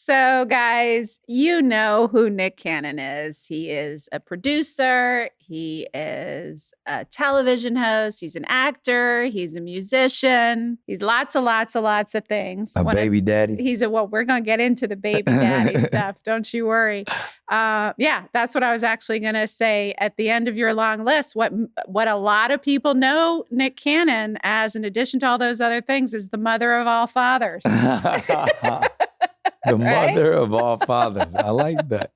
So, guys, you know who Nick Cannon is. He is a producer. He is a television host. He's an actor. He's a musician. He's lots of things. A baby daddy. Well, we're going to get into the baby daddy stuff. Don't you worry. Yeah, that's what I was actually going to say at the end of your long list. What a lot of people know Nick Cannon as, in addition to all those other things, is the mother of all fathers. The mother of all fathers. I like that.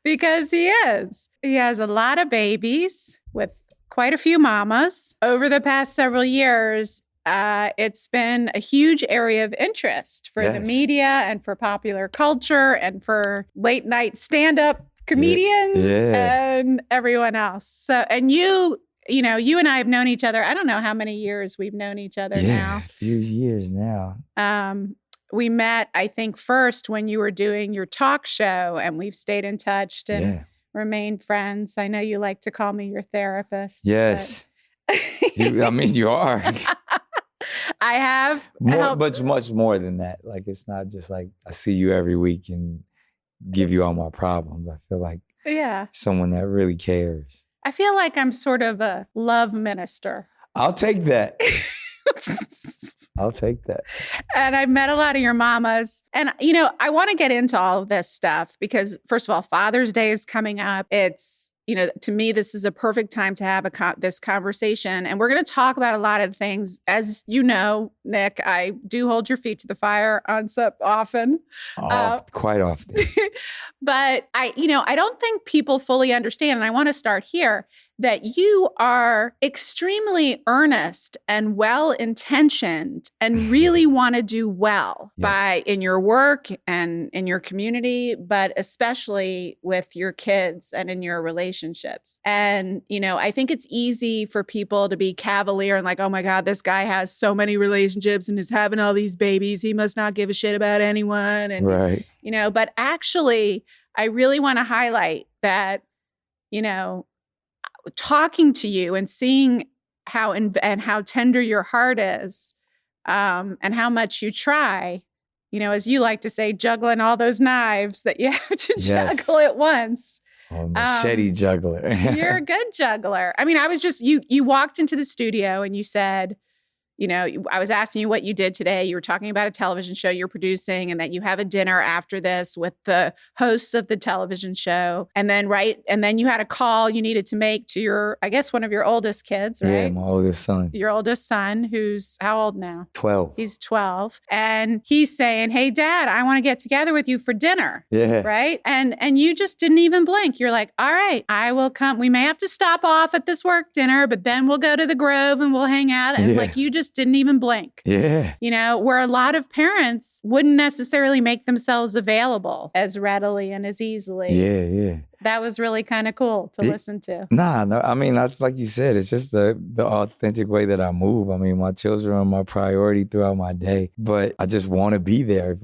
Because he is. He has a lot of babies with quite a few mamas. Over the past several years, it's been a huge area of interest for the media and for popular culture and for late night stand-up comedians and everyone else. So, and you and I have known each other. I don't know how many years we've known each other now. A few years now. We met, I think, first when you were doing your talk show, and we've stayed in touch and remained friends. I know you like to call me your therapist. Yes. You are. I have. Much more than that. Like, it's not just like I see you every week and give you all my problems. I feel like someone that really cares. I feel like I'm sort of a love minister. I'll take that. I'll take that. And I've met a lot of your mamas. And, I want to get into all of this stuff because, first of all, Father's Day is coming up. It's, to me, this is a perfect time to have this conversation. And we're going to talk about a lot of things. As you know, Nick, I do hold your feet to the fire on stuff often. Quite often. But I don't think people fully understand, and I want to start here, that you are extremely earnest and well-intentioned and really want to do well in your work and in your community, but especially with your kids and in your relationships. And, I think it's easy for people to be cavalier and like, oh my God, this guy has so many relationships and is having all these babies. He must not give a shit about anyone. And, right. But actually, I really want to highlight that, talking to you and seeing how tender your heart is, and how much you try, as you like to say, juggling all those knives that you have to juggle at once. Oh, machete juggler. You're a good juggler. I mean, I was just, you walked into the studio and you said, I was asking you what you did today. You were talking about a television show you're producing and that you have a dinner after this with the hosts of the television show. And then you had a call you needed to make to one of your oldest kids, right? Yeah, my oldest son. Your oldest son, who's how old now? 12. He's 12. And he's saying, hey, Dad, I want to get together with you for dinner. Yeah. Right? And you just didn't even blink. You're like, all right, I will come. We may have to stop off at this work dinner, but then we'll go to the Grove and we'll hang out. And you just didn't even blink. Yeah. Where a lot of parents wouldn't necessarily make themselves available as readily and as easily. Yeah. That was really kind of cool to listen to. No. I mean, that's like you said, it's just the authentic way that I move. I mean, my children are my priority throughout my day, but I just want to be there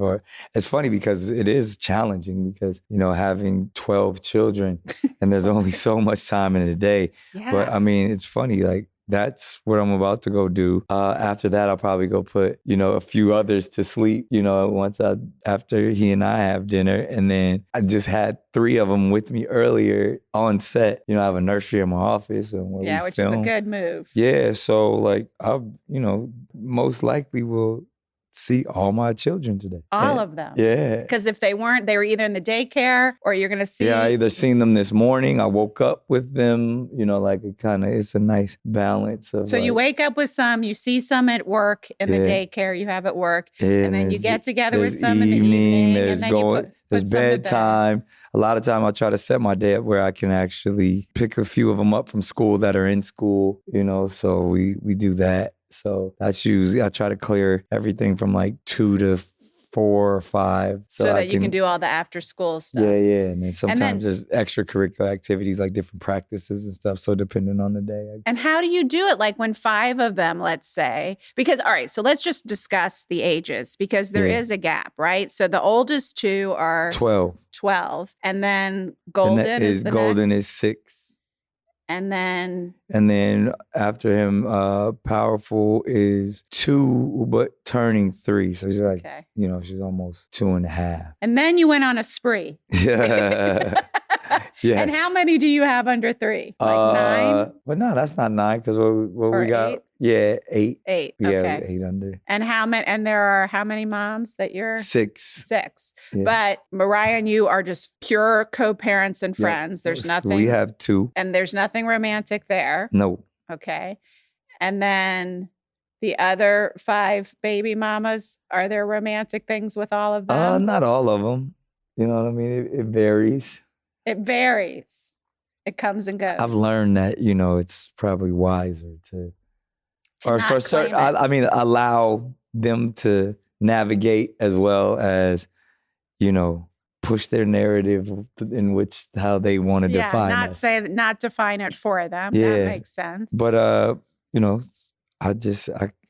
it's funny because it is challenging because, having 12 children and there's only so much time in a day. Yeah. But I mean, it's funny, like, that's what I'm about to go do. After that, I'll probably go put, a few others to sleep, after he and I have dinner. And then I just had 3 of them with me earlier on set. I have a nursery in my office. Which is a good move. Yeah. So like, I, most likely will see all my children today. All of them. Yeah. Because if they weren't, they were either in the daycare or you're going to see. Yeah, I either seen them this morning. I woke up with them, it's a nice balance of. So you wake up with some, you see some at work in the daycare you have at work, and then you get together with some in the evening. There's bedtime. A lot of time I try to set my day up where I can actually pick a few of them up from school that are in school, so we do that. So that's usually, I try to clear everything from like 2 to 4 or 5. So that you can do all the after school stuff. Yeah. And then sometimes there's extracurricular activities like different practices and stuff. So depending on the day. And how do you do it? Like when 5 of them, let's say, because, all right, so let's just discuss the ages because there is a gap, right? So the oldest 2 are 12. And then Golden is 6. And then And then after him, Powerful is 2, but turning 3. So she's like, Okay. She's almost 2.5. And then you went on a spree. Yeah. Yes. And how many do you have under 3? Like 9? But no, that's not 9 because what Or we got. 8? Yeah, 8. 8. Yeah, Okay. 8 under. And how many? And there are how many moms that you're? 6. 6. Yeah. But Mariah and you are just pure co-parents and friends. There's nothing. We have 2. And there's nothing romantic there. No. Okay. And then the other 5 baby mamas, are there romantic things with all of them? Not all of them. You know what I mean? It varies. It varies. It comes and goes. I've learned that, it's probably wiser to or not for certain, claim it. allow them to navigate as well as, push their narrative in which how they want to define us. Not define it for them. Yeah. That makes sense. But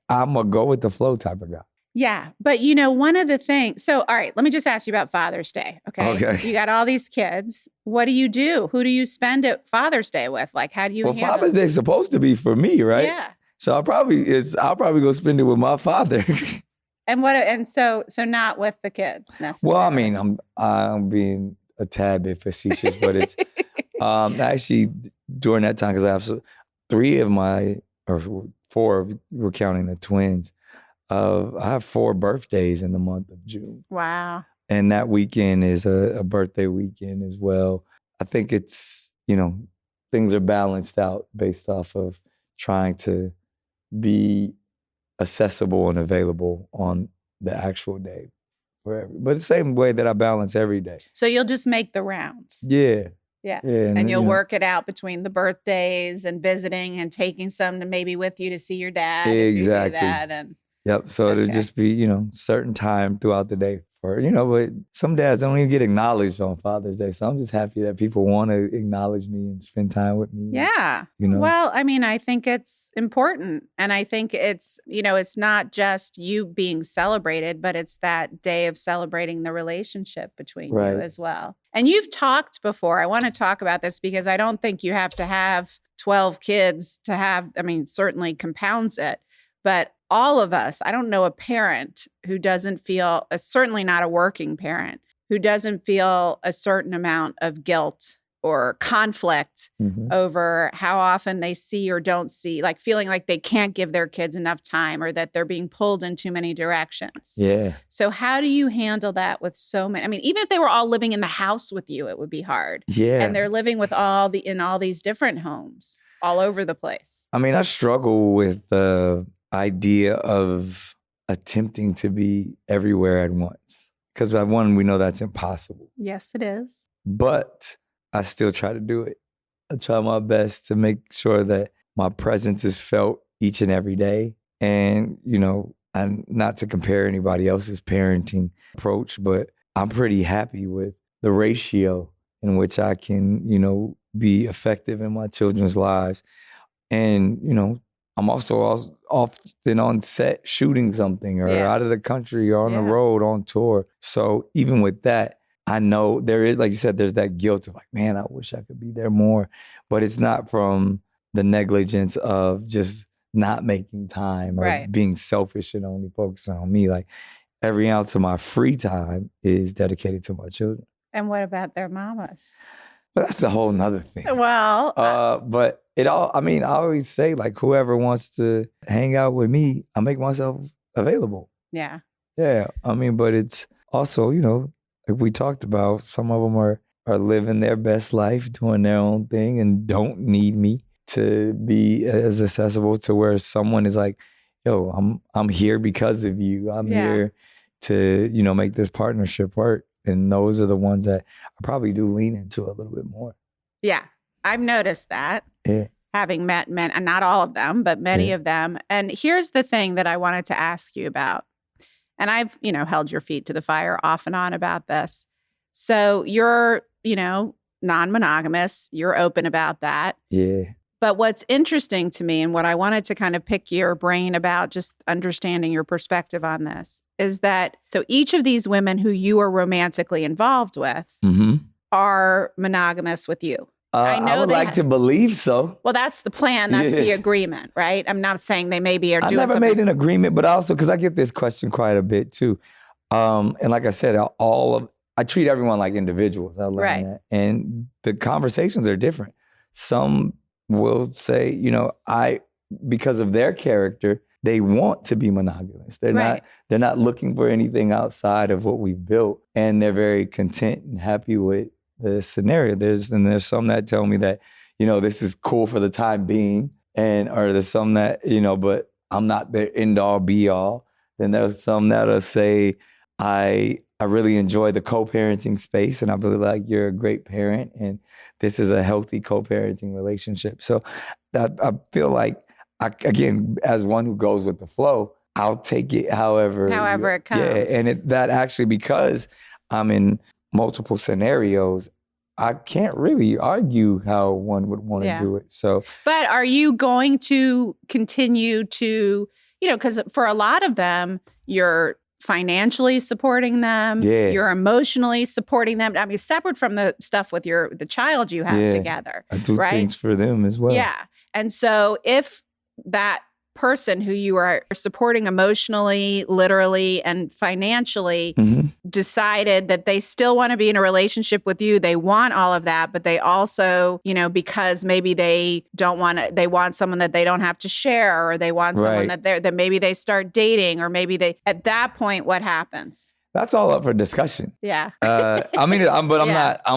I'm a go with the flow type of guy. Yeah. But one of the things, so all right, let me just ask you about Father's Day. Okay. You got all these kids. What do you do? Who do you spend Father's Day with? Like, how do you handle Father's Day is supposed to be for me, right? Yeah. So I'll probably go spend it with my father. And so not with the kids necessarily. Well, I mean, I'm being a tad bit facetious, but it's actually during that time because I have 3 of my or 4, we're counting the twins. I have 4 birthdays in the month of June. Wow. And that weekend is a birthday weekend as well. I think it's, things are balanced out based off of trying to be accessible and available on the actual day. But the same way that I balance every day. So you'll just make the rounds. Yeah. Yeah. And you'll work it out between the birthdays and visiting and taking some to maybe with you to see your dad. Exactly. If you do that and Yep. So it'll just be, certain time throughout the day for, but some dads don't even get acknowledged on Father's Day. So I'm just happy that people want to acknowledge me and spend time with me. Yeah. Well, I mean, I think it's important. And I think it's, it's not just you being celebrated, but it's that day of celebrating the relationship between you as well. And you've talked before. I want to talk about this because I don't think you have to have 12 kids to have, certainly compounds it. But all of us, I don't know a parent who doesn't feel, certainly not a working parent, who doesn't feel a certain amount of guilt or conflict over how often they see or don't see, like feeling like they can't give their kids enough time or that they're being pulled in too many directions. Yeah. So how do you handle that with so many? Even if they were all living in the house with you, it would be hard. Yeah. And they're living with in all these different homes all over the place. I struggle with the idea of attempting to be everywhere at once. Because we know that's impossible. Yes, it is. But I still try to do it. I try my best to make sure that my presence is felt each and every day. And, and not to compare anybody else's parenting approach, but I'm pretty happy with the ratio in which I can, be effective in my children's lives. And, I'm also often on set shooting something or out of the country or on the road on tour. So even with that, I know there is, like you said, there's that guilt of like, man, I wish I could be there more. But it's not from the negligence of just not making time or being selfish and only focusing on me. Like every ounce of my free time is dedicated to my children. And what about their mamas? But that's a whole nother thing. Well, but it all, I always say like whoever wants to hang out with me, I make myself available. Yeah. Yeah. But it's also, like we talked about, some of them are living their best life, doing their own thing and don't need me to be as accessible to where someone is like, yo, I'm here because of you. I'm here to, make this partnership work. And those are the ones that I probably do lean into a little bit more. Yeah, I've noticed that. Yeah. Having met men, and not all of them, but many of them. And here's the thing that I wanted to ask you about. And I've, held your feet to the fire off and on about this. So you're, non-monogamous. You're open about that. Yeah. But what's interesting to me and what I wanted to kind of pick your brain about, just understanding your perspective on this, is that so each of these women who you are romantically involved with are monogamous with you. I would like to believe so. Well, that's the plan. That's the agreement, right? I'm not saying they maybe are doing I never something. made an agreement, but also because I get this question quite a bit too. And like I said, I treat everyone like individuals. I learned that. And the conversations are different. Some will say, because of their character, they want to be monogamous. They're not looking for anything outside of what we've built. And they're very content and happy with the scenario. There's some that tell me that, this is cool for the time being. Or there's some that, but I'm not the end all be all. Then there's some that'll say, I really enjoy the co-parenting space, and I really like you're a great parent, and this is a healthy co-parenting relationship. So I feel like, again, as one who goes with the flow, I'll take it however it comes. Yeah, and that actually, because I'm in multiple scenarios, I can't really argue how one would want to do it. So, but are you going to continue to, because for a lot of them, you're financially supporting them, you're emotionally supporting them. I mean, separate from the stuff with the child you have together. I do things for them as well. Yeah. And so if that person who you are supporting emotionally, literally, and financially decided that they still want to be in a relationship with you, they want all of that, but they also, because maybe they want someone that they don't have to share, or they want someone that maybe they start dating, or maybe at that point, what happens? That's all up for discussion. Yeah. I'm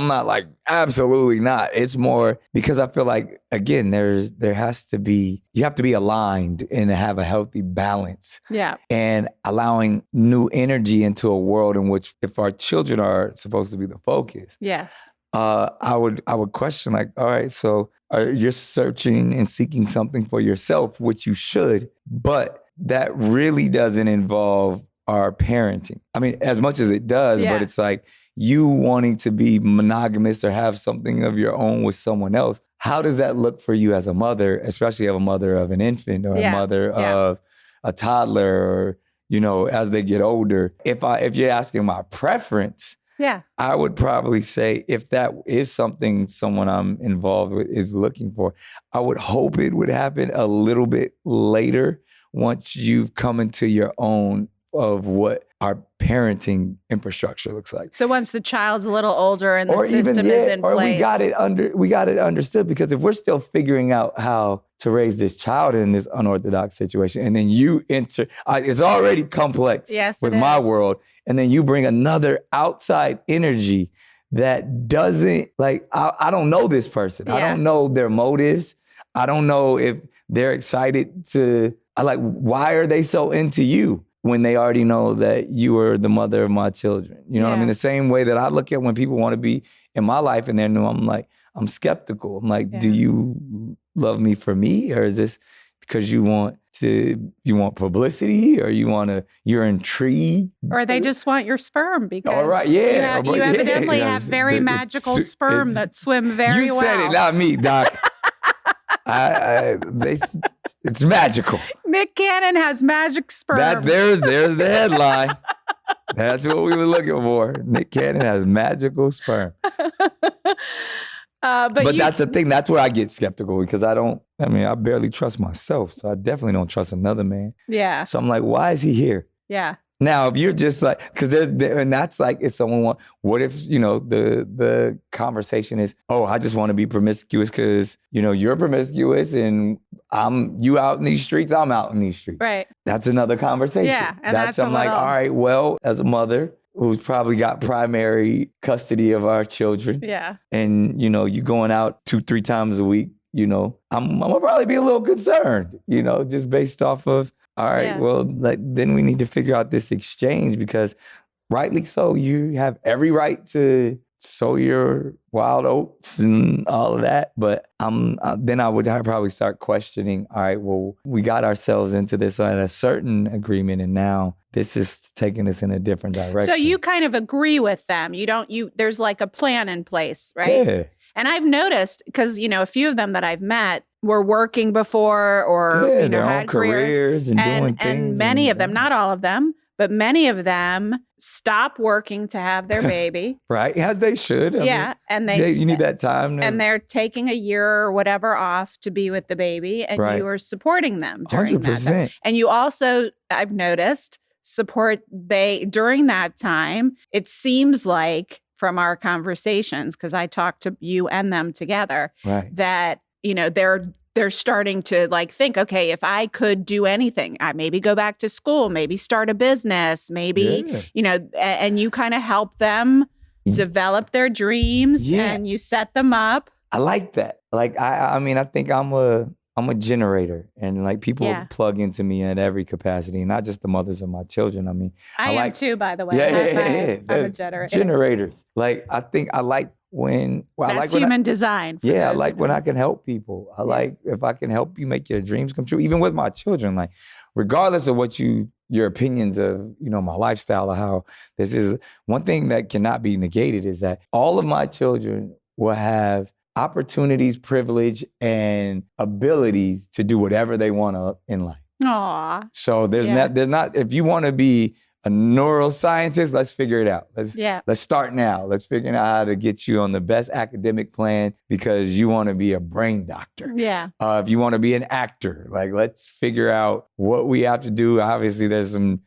not like, absolutely not. It's more because I feel like, again, you have to be aligned and have a healthy balance. Yeah. And allowing new energy into a world in which, if our children are supposed to be the focus. Yes. I would question, like, all right, so you're searching and seeking something for yourself, which you should, but that really doesn't involve our parenting. I mean, as much as it does, but it's like you wanting to be monogamous or have something of your own with someone else. How does that look for you as a mother, especially a mother of an infant or a mother of a toddler, or, as they get older? If you're asking my preference, I would probably say, if that is something someone I'm involved with is looking for, I would hope it would happen a little bit later, once you've come into your own of what our parenting infrastructure looks like. So once the child's a little older and the system is in place. Or we got it understood, because if we're still figuring out how to raise this child in this unorthodox situation, and then you enter, it's already complex with my world, and then you bring another outside energy that doesn't, like, I don't know this person. I don't know their motives. I don't know if they're excited why are they so into you when they already know that you are the mother of my children? You know what I mean? The same way that I look at when people want to be in my life and they're new, I'm skeptical. I'm like, do you love me for me? Or is this because you want publicity, or you're intrigued? Or they just want your sperm because you evidently have very magical sperm that swim very well. You said it, not me, Doc. It's magical. Nick Cannon has magic sperm. There's the headline. That's what we were looking for. Nick Cannon has magical sperm. But that's the thing. That's where I get skeptical, because I barely trust myself. So I definitely don't trust another man. Yeah. So I'm like, why is he here? Yeah. Now, if you're just like, and that's like, if someone what if, the conversation is, oh, I just want to be promiscuous because, you're promiscuous and you out in these streets, I'm out in these streets. Right. That's another conversation. Yeah. And I'm like, all right, well, as a mother who's probably got primary custody of our children. Yeah. And, you going out 2-3 times a week, I'm gonna probably be a little concerned, just based off of, all right, well, then we need to figure out this exchange, because rightly so, you have every right to sow your wild oats and all of that. But then I would probably start questioning, all right, well, we got ourselves into this at a certain agreement, and now this is taking us in a different direction. So you kind of agree with them. There's like a plan in place, right? Yeah. And I've noticed, because, a few of them that I've met were working before, or, had careers and doing things. And many of them, not all of them, but many of them stop working to have their baby. Right. As they should. I mean, And you need that time. And they're taking a year or whatever off to be with the baby, and you are supporting them during 100%. that time. And you also, I've noticed, support during that time. It seems like from our conversations, because I talked to you and them together, that, they're starting to like think, okay, if I could do anything, I maybe go back to school, maybe start a business, maybe, and you kind of help them develop their dreams and you set them up. I like that. Like, I mean, I think I'm a generator, and like people plug into me in every capacity, not just the mothers of my children. I mean, I am too, by the way. I'm a generator. Generators. Like, I think I like when that's human design. I like when I can help people. I like if I can help you make your dreams come true, even with my children. Like, regardless of what your opinions of, my lifestyle or how this is, one thing that cannot be negated is that all of my children will have opportunities, privilege, and abilities to do whatever they want in life. Aww. So there's not, if you want to be a neuroscientist, let's figure it out. Let's start now. Let's figure out how to get you on the best academic plan because you want to be a brain doctor. Yeah. If you want to be an actor, like, let's figure out what we have to do. Obviously, there's some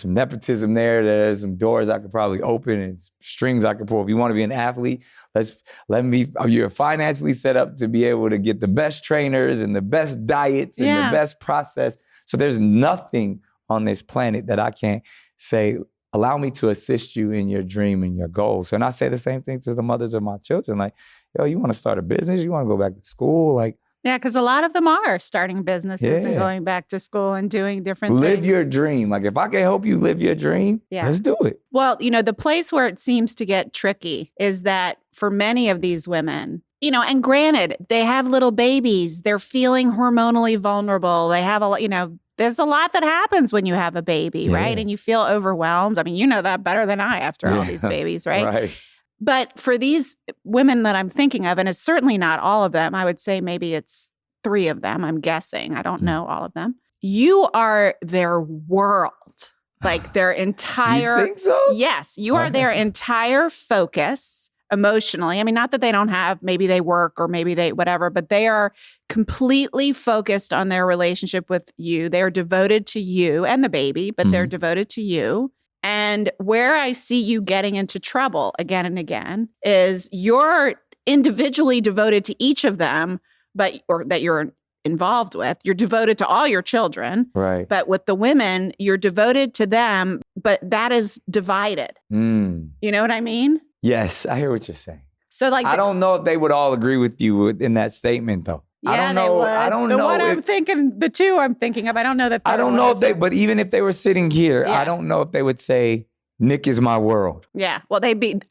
nepotism there. There's some doors I could probably open and strings I could pull. If you want to be an athlete, you're financially set up to be able to get the best trainers and the best diets and the best process. So there's nothing on this planet that I can't say, allow me to assist you in your dream and your goals. And I say the same thing to the mothers of my children. Like, yo, you want to start a business? You want to go back to school? Like, yeah, because a lot of them are starting businesses and going back to school and doing different things. Live your dream. Like, if I can help you live your dream, let's do it. Well, the place where it seems to get tricky is that for many of these women, and granted, they have little babies. They're feeling hormonally vulnerable. They have there's a lot that happens when you have a baby, right? And you feel overwhelmed. I mean, you know that better than I after all these babies, right? Right. But for these women that I'm thinking of, and it's certainly not all of them, I would say maybe it's 3 of them, I'm guessing. I don't know all of them. You are their world, like their entire... You think so? Yes, you are their entire focus emotionally. I mean, not that they don't have, maybe they work or maybe they whatever, but they are completely focused on their relationship with you. They're devoted to you and the baby, but they're devoted to you. And where I see you getting into trouble again and again is you're individually devoted to each of them, or that you're involved with. You're devoted to all your children. Right. But with the women, you're devoted to them, but that is divided. You know what I mean? Yes, I hear what you're saying. So like, I don't know if they would all agree with you in that statement, though. Yeah, I don't know. They would. I don't know. The 2 I'm thinking of, I don't know that. I don't know if but even if they were sitting here, I don't know if they would say, Nick is my world. Yeah. Well,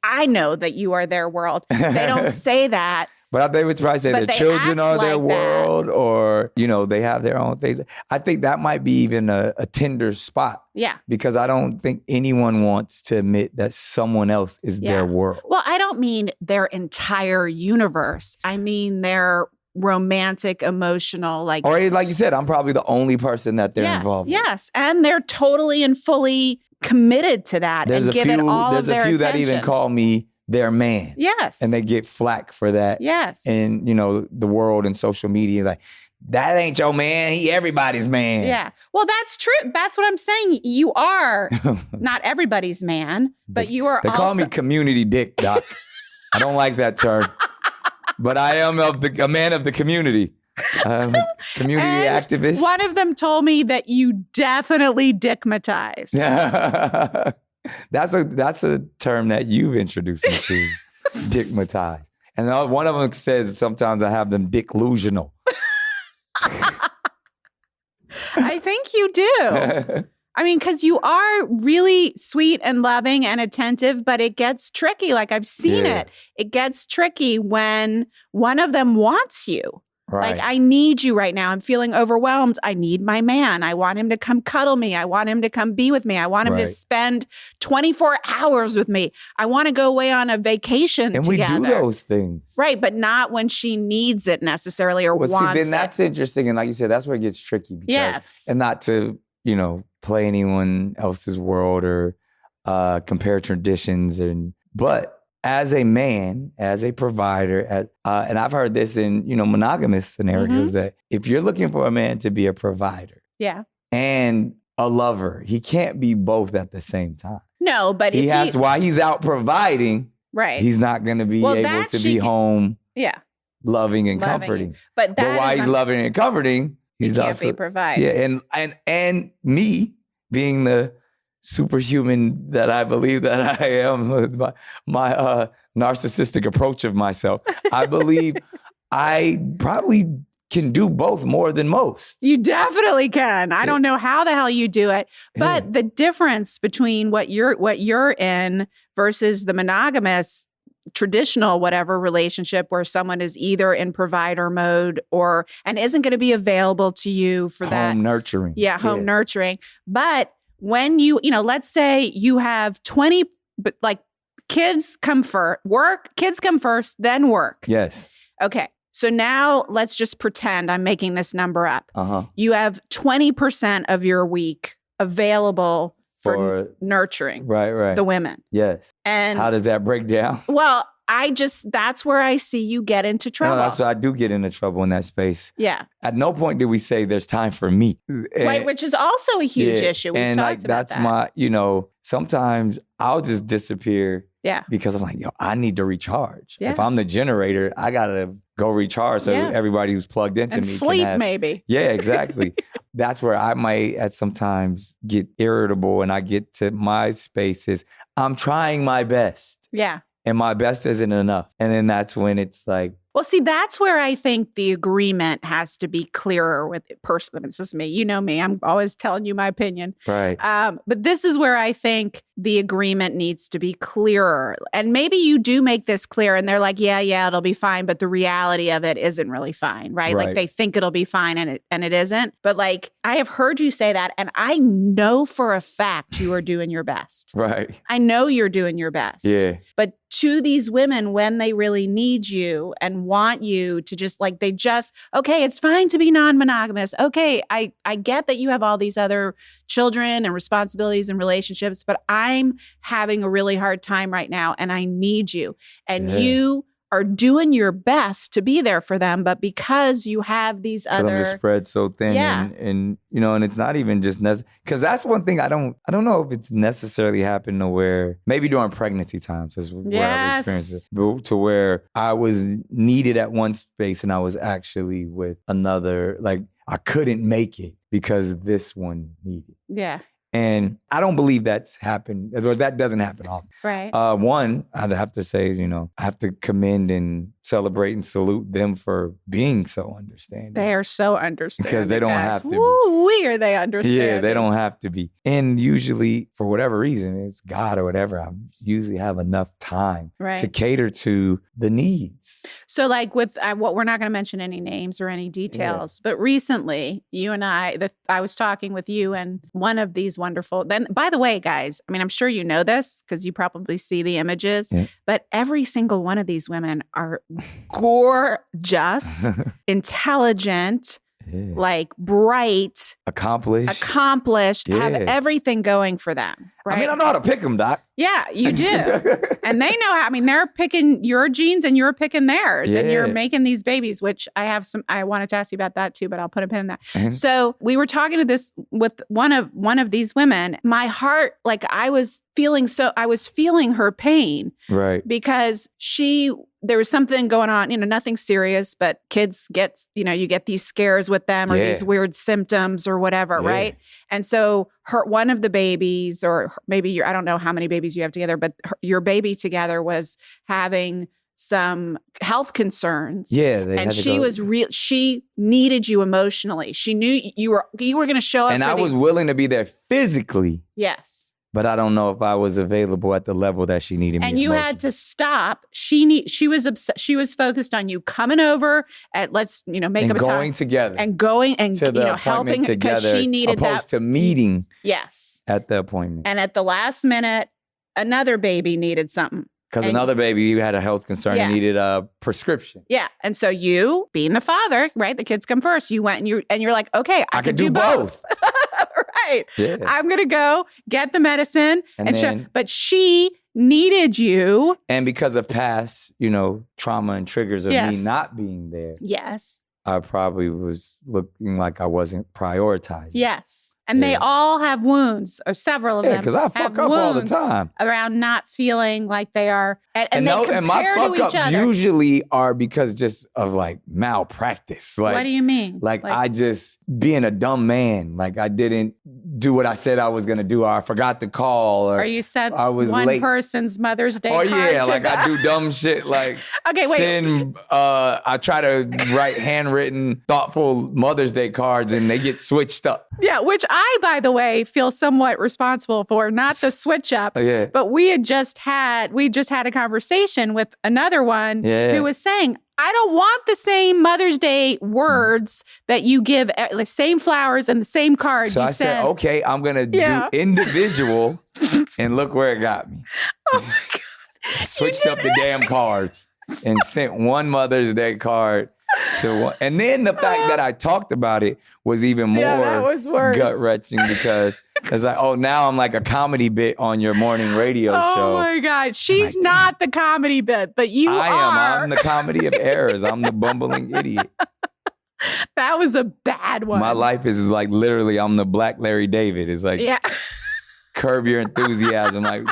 I know that you are their world. They don't say that. But they would probably say their children are their world, or, they have their own things. I think that might be even a tender spot. Yeah. Because I don't think anyone wants to admit that someone else is their world. Well, I don't mean their entire universe. I mean their romantic, emotional, like... Or like you said, I'm probably the only person that they're involved with. Yes. And they're totally and fully committed to that and give it all of their attention. There's a few that even call me their man. Yes. And they get flack for that. Yes. And, the world and social media, like, that ain't your man. He everybody's man. Yeah. Well, that's true. That's what I'm saying. You are not everybody's man, but you are They call me community dick, Doc. I don't like that term. But I am a man of the community. Community activist. One of them told me that you definitely dickmatize. Yeah. That's a term that you've introduced me to, dickmatize. And one of them says sometimes I have them dicklusional. I think you do. I mean, because you are really sweet and loving and attentive, but it gets tricky. Like, I've seen it. It gets tricky when one of them wants you. Right. Like, I need you right now. I'm feeling overwhelmed. I need my man. I want him to come cuddle me. I want him to come be with me. I want him to spend 24 hours with me. I want to go away on a vacation together. And we do those things. Right, but not when she needs it necessarily or wants it. Then that's interesting. And like you said, that's where it gets tricky. Because, and not to play anyone else's world or compare traditions. But as a man, as a provider, and I've heard this in, monogamous scenarios, that if you're looking for a man to be a provider and a lover, he can't be both at the same time. No, but while he's out providing, right, he's not going to be able to be home loving and comforting. But while he's loving and comforting, he can't be providing. Yeah, and me being the superhuman that I believe that I am, with my narcissistic approach of myself, I believe I probably can do both more than most. You definitely can. I don't know how the hell you do it, but the difference between what you're in versus the monogamous traditional whatever relationship where someone is either in provider mode and isn't going to be available to you for that home nurturing. Yeah, home nurturing. But when let's say you have 20, but like kids come first, kids come first, then work. Yes. Okay. So now let's just pretend I'm making this number up. You have 20% of your week available for nurturing the women. Yes. And how does that break down? Well, that's where I see you get into trouble. No, that's where I do get into trouble in that space. Yeah. At no point did we say there's time for me. Right, which is also a huge issue. We've talked about that. My, sometimes I'll just disappear. Yeah. Because I'm like, I need to recharge. Yeah. If I'm the generator, I got to go recharge so everybody who's plugged into me sleep can maybe. Yeah, exactly. That's where I might at sometimes get irritable, and I get to my spaces. I'm trying my best. Yeah. And my best isn't enough. And then that's when it's like, well, see, that's where I think the agreement has to be clearer with personally. This is me. You know me. I'm always telling you my opinion. Right. But this is where I think the agreement needs to be clearer. And maybe you do make this clear and they're like, yeah, it'll be fine. But the reality of it isn't really fine, right? Like they think it'll be fine and it isn't. But like, I have heard you say that and I know for a fact you are doing your best. Right. I know you're doing your best. Yeah. But to these women, when they really need you and want you to just like, okay, it's fine to be non-monogamous. Okay, I get that you have all these other children and responsibilities and relationships, but I'm having a really hard time right now and I need you. And you are doing your best to be there for them, but because you have these other... I'm just spread so thin and and it's not even just because that's one thing I don't know if it's necessarily happened to where maybe during pregnancy times is where I've experienced it, to where I was needed at one space and I was actually with another, like I couldn't make it because this one needed. Yeah. And I don't believe that's happened, or that doesn't happen often. Right. One, I'd have to say, I have to commend and celebrate and salute them for being so understanding. They are so understanding. Because they don't have to be. Are they understanding? Yeah, they don't have to be. And usually, for whatever reason, it's God or whatever, I usually have enough time to cater to the needs. So like with, we're not going to mention any names or any details, but recently, you and I was talking with you and one of these wonderful, then by the way, guys, I mean, I'm sure you know this because you probably see the images, but every single one of these women are gorgeous, intelligent, like bright, accomplished, have everything going for them. Right? I mean, I know how to pick them, Doc. Yeah, you do. And they know how, I mean, they're picking your genes and you're picking theirs and you're making these babies, which I wanted to ask you about that too, but I'll put a pin in that. Mm-hmm. So we were talking to this with one of these women. My heart, like I was feeling her pain. Right. Because there was something going on, nothing serious, but kids get, you get these scares with them or these weird symptoms or whatever, right? And so one of the babies, or maybe I don't know how many babies you have together, but your baby together was having some health concerns. Yeah, and she was she needed you emotionally. She knew you were going to show up. And I was willing to be there physically. Yes. But I don't know if I was available at the level that she needed me. And you had to stop. She was focused on you coming over at let's make up a time. Going together. And going and to the helping together, because she needed opposed to meeting. Yes. At the appointment. And at the last minute, another baby needed something. Because another baby had a health concern and needed a prescription. Yeah. And so you, being the father, right? The kids come first. You went and you're like, okay, I could do both. Right. Yeah. I'm going to go get the medicine. And show. then- But she needed you. And because of past, trauma and triggers of me Yes. not being there, Yes. I probably was looking like I wasn't prioritizing. Yes. And they Yeah. all have wounds, or several of Yeah, them. because I fuck up all the time. Around not feeling like they are. And they compare my to fuck each ups other. usually are because just of like malpractice. Like, What do you mean? Like I just being a dumb man. Like I didn't do what I said I was gonna do, or I forgot to call, or you said I was one late. person's Mother's Day Oh card yeah, to like the- I do dumb shit. Like Okay, wait. I try to write handwritten, thoughtful Mother's Day cards, and they get switched up. Yeah, which I, by the way, feel somewhat responsible for, not the switch up. Yeah. But we just had a conversation with another one who was saying, I don't want the same Mother's Day words that you give, the same flowers and the same card. So I said, okay, I'm gonna do individual, and look where it got me. Oh my God. Switched up the damn cards and sent one Mother's Day card to one. And then the fact that I talked about it was even more that was worse. gut-wrenching because it's like, oh, now I'm like a comedy bit on your morning radio show. Oh my God. She's not the comedy bit, but you are. I'm the comedy of errors. I'm the bumbling idiot. That was a bad one. My life is like literally, I'm the Black Larry David. It's like, curb your enthusiasm. Like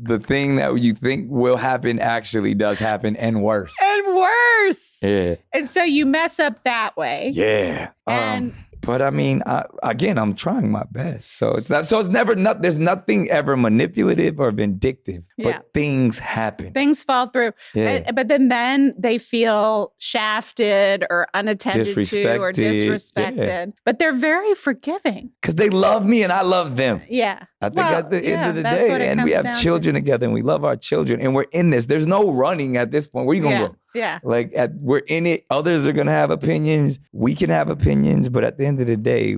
the thing that you think will happen actually does happen, and worse. And worse. Yeah. And so you mess up that way. Yeah. And but I mean, I'm trying my best. So it's not. So it's never. There's nothing ever manipulative or vindictive. But things happen. Things fall through. Yeah. But then they feel shafted or unattended to or disrespected. Yeah. But they're very forgiving. Because they love me and I love them. Yeah. I think at the end of the day, and we have children together, and we love our children, and we're in this. There's no running at this point. Where you gonna go? Yeah. Like we're in it. Others are gonna have opinions. We can have opinions, but at the end of the day,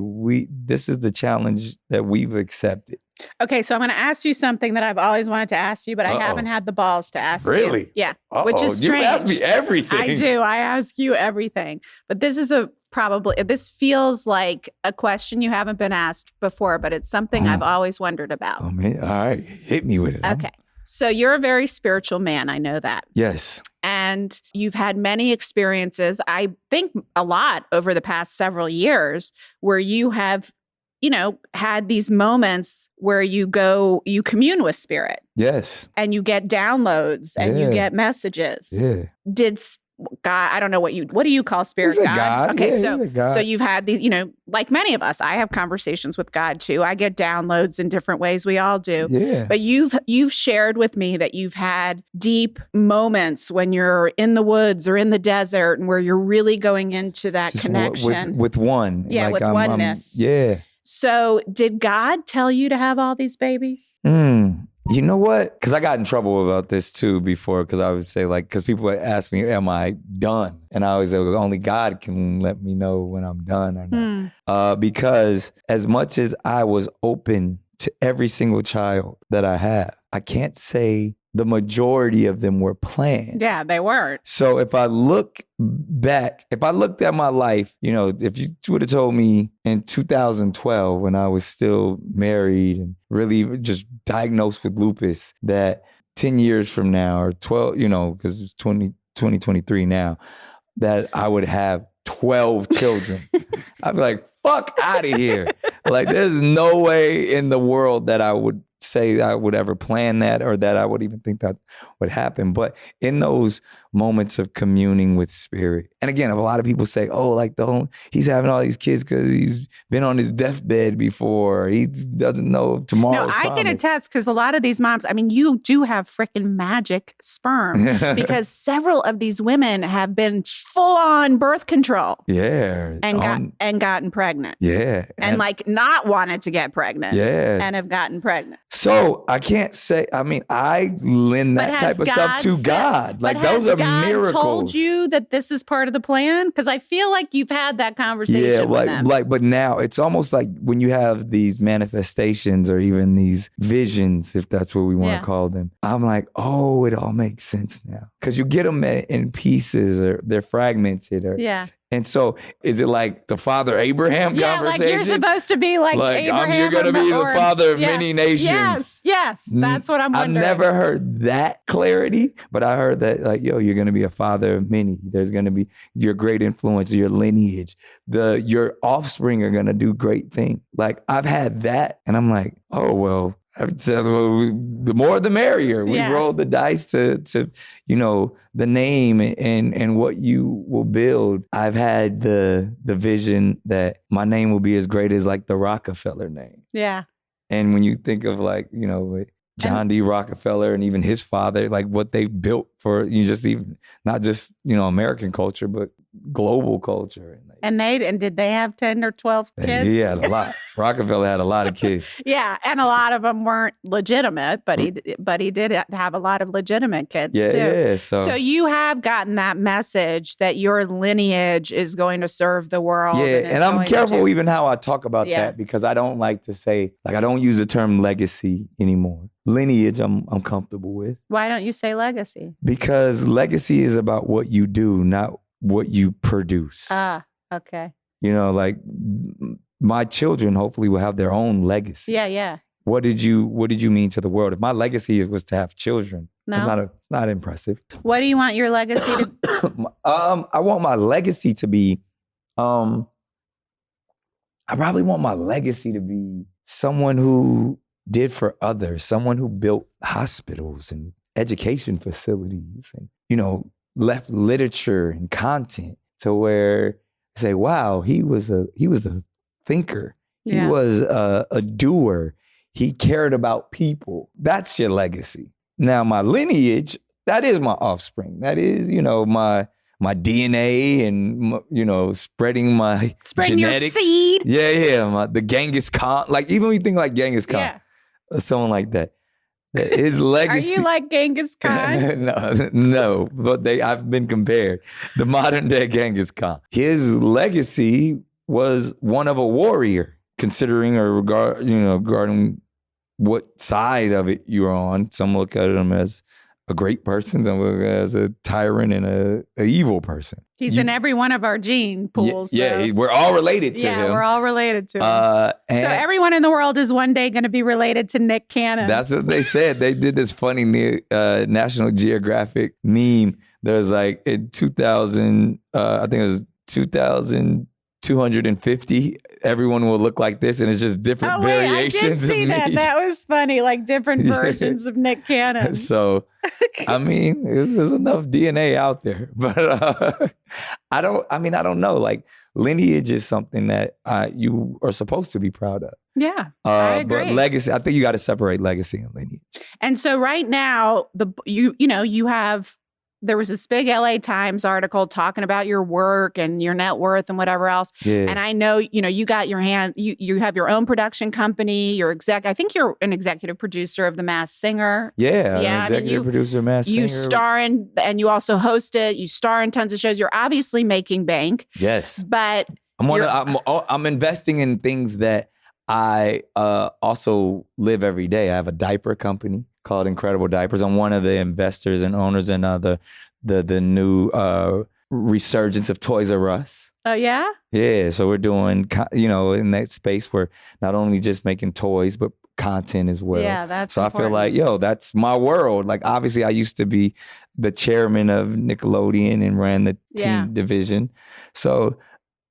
this is the challenge that we've accepted. Okay, so I'm going to ask you something that I've always wanted to ask you, but I haven't had the balls to ask you. Really? Yeah. Which is strange. You ask me everything. I do. I ask you everything. But this is this feels like a question you haven't been asked before, but it's something I've always wondered about. Oh, man. All right. Hit me with it. Okay. So you're a very spiritual man. I know that. Yes. And you've had many experiences, I think a lot over the past several years, where you have had these moments where you commune with spirit. Yes. And you get downloads and you get messages. Yeah. Did God, I don't know what do you call spirit? He's a God. Okay, God. So you've had these, like many of us, I have conversations with God too. I get downloads in different ways. We all do. Yeah. But you've shared with me that you've had deep moments when you're in the woods or in the desert and where you're really going into that connection. With one. Yeah, like with oneness. Yeah. So did God tell you to have all these babies? You know what? Because I got in trouble about this too before, because I would say because people would ask me, am I done? And I always say, only God can let me know when I'm done or not. Because as much as I was open to every single child that I have, I can't say the majority of them were planned. Yeah, they weren't. So if I look back, if I looked at my life, if you would have told me in 2012 when I was still married and really just diagnosed with lupus that 10 years from now or 12, because it's 2023 now, that I would have 12 children. I'd be like, fuck out of here. Like there's no way in the world that I would say I would ever plan that or that I would even think that would happen. But in those moments of communing with spirit, and again, a lot of people say, he's having all these kids because he's been on his deathbed before. He doesn't know tomorrow's No, I can attest because a lot of these moms, you do have freaking magic sperm because several of these women have been full on birth control. Yeah. And gotten pregnant. Yeah. And not wanted to get pregnant. Yeah. And have gotten pregnant. So I can't say, I lend that type of stuff to God. Those are miracles. God told you that this is part of the plan? Because I feel like you've had that conversation with them. But now it's almost like when you have these manifestations or even these visions, if that's what we want to call them, I'm like, oh, it all makes sense now. Because you get them in pieces or they're fragmented And so is it like the Father Abraham conversation? Like you're supposed to be like Abraham. You're going to be the father of many nations. Yes. That's what I'm wondering. I've never heard that clarity, but I heard that like, you're going to be a father of many. There's going to be your great influence, your lineage. Your offspring are going to do great things. Like I've had that and I'm like, oh, well, the more the merrier. We roll the dice to the name and what you will build. I've had the vision that my name will be as great as like the Rockefeller name. Yeah. And when you think of like, John D. Rockefeller and even his father, like what they built for not just American culture, but global culture. And did they have 10 or 12 kids? He had a lot. Rockefeller had a lot of kids. Yeah, and a lot of them weren't legitimate, but he did have a lot of legitimate kids too. Yeah. So you have gotten that message that your lineage is going to serve the world. Yeah, and I'm careful even how I talk about that because I don't like to say, like I don't use the term legacy anymore. Lineage, I'm comfortable with. Why don't you say legacy? Because legacy is about what you do, not what you produce. Ah, okay. Like my children hopefully will have their own legacy. Yeah. What did you mean to the world? If my legacy was to have children, that's not impressive. What do you want your legacy to I want my legacy to be I probably want my legacy to be someone who did for others, someone who built hospitals and education facilities and, left literature and content to where say, wow, he was a thinker. Yeah. He was a doer. He cared about people. That's your legacy. Now, my lineage, that is my offspring. That is, my DNA and, spreading my genetics. Your seed. Yeah. The Genghis Khan. Like, even when you think like Genghis Khan, or someone like that. His legacy. Are you like Genghis Khan? No, but I've been compared. The modern day Genghis Khan. His legacy was one of a warrior, considering or regarding what side of it you're on. Some look at him as a great person, some look at him as a tyrant and a evil person. He's in every one of our gene pools. Yeah, we're all related to him. Yeah, we're all related to him. So everyone in the world is one day going to be related to Nick Cannon. That's what they said. They did this funny National Geographic meme. There's like in 2000, I think it was 2250, everyone will look like this, and it's just different variations. I did see that. That was funny, like different versions of Nick Cannon. So, I mean, there's enough DNA out there, but I don't know. Like lineage is something that you are supposed to be proud of. Yeah, I agree. But legacy, I think you got to separate legacy and lineage. And so right now, you have. There was this big LA Times article talking about your work and your net worth and whatever else. Yeah. And I know, you got your hand, you have your own production company, I think you're an executive producer of The Masked Singer. Yeah. Executive producer of Masked Singer. You star in, and you also host it. You star in tons of shows. You're obviously making bank. Yes. But I'm investing in things that I also live every day. I have a diaper company called Incredible Diapers. I'm one of the investors and owners in the new resurgence of Toys R Us. Oh, yeah? Yeah. So we're doing, in that space, we're not only just making toys, but content as well. Yeah, that's so important. I feel like, that's my world. Like, obviously, I used to be the chairman of Nickelodeon and ran the teen division. So...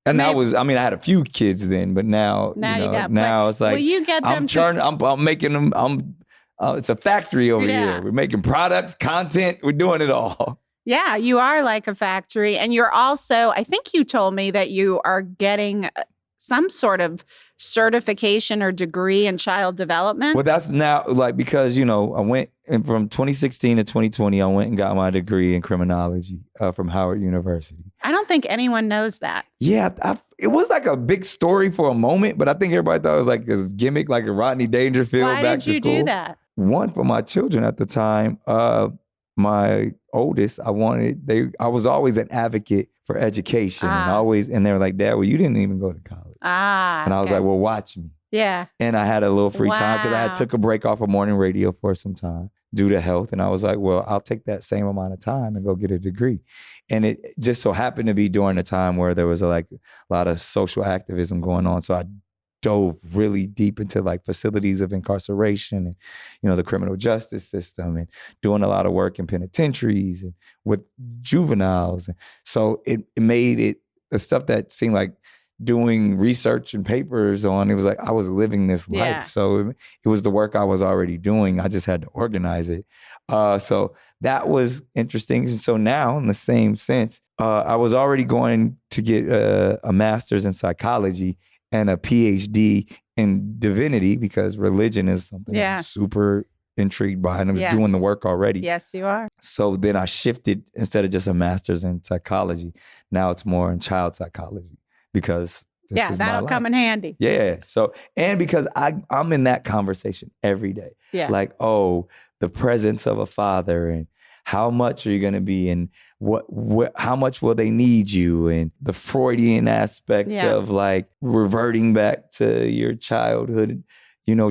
And I had a few kids then, but now it's like, you get them I'm making them, it's a factory over here. We're making products, content, we're doing it all. Yeah, you are like a factory. And you're also, I think you told me that you are getting some sort of certification or degree in child development. Well, that's now because, I went from 2016 to 2020, I went and got my degree in criminology from Howard University. I don't think anyone knows that. Yeah, it was like a big story for a moment, but I think everybody thought it was like a gimmick, like a Rodney Dangerfield back to school. Why did you do that? One, for my children at the time, my oldest, I was always an advocate for education and they were like, Dad, well, you didn't even go to college. And I was like, well, watch me. Yeah. And I had a little free time because I had took a break off of morning radio for some time. due to health. And I was like, well, I'll take that same amount of time and go get a degree. And it just so happened to be during a time where there was a lot of social activism going on. So I dove really deep into like facilities of incarceration and, the criminal justice system, and doing a lot of work in penitentiaries and with juveniles. So it made it the stuff that seemed like doing research and papers on, it was like I was living this life. Yeah. So it was the work I was already doing. I just had to organize it. So that was interesting. And so now, in the same sense, I was already going to get a master's in psychology and a PhD in divinity, because religion is something I'm super intrigued by, and I was doing the work already. Yes, you are. So then I shifted, instead of just a master's in psychology, now it's more in child psychology, because this is that'll come in handy. Yeah. So, and because I'm in that conversation every day. Yeah. Like, the presence of a father, and how much are you going to be, and how much will they need you, and the Freudian aspect of like reverting back to your childhood,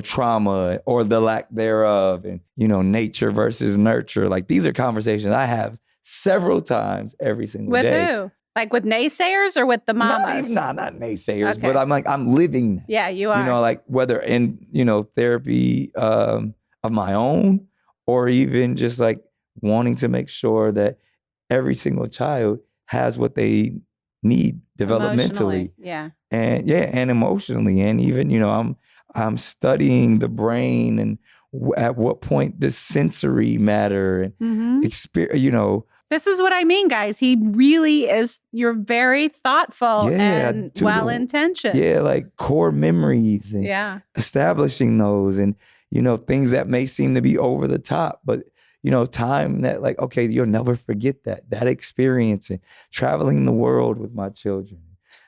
trauma or the lack thereof, and, nature versus nurture. Like, these are conversations I have several times every single day. With who? Like with naysayers or with the mamas? Not naysayers, but I'm living that. Yeah, you are. Like whether in, therapy of my own, or even just like wanting to make sure that every single child has what they need developmentally. And emotionally. And even, I'm studying the brain, and at what point does sensory matter, and experience, This is what I mean, guys. He really is, you're very thoughtful and well-intentioned. Like core memories, and establishing those, and, things that may seem to be over the top, but, time that like, okay, you'll never forget that experience, and traveling the world with my children.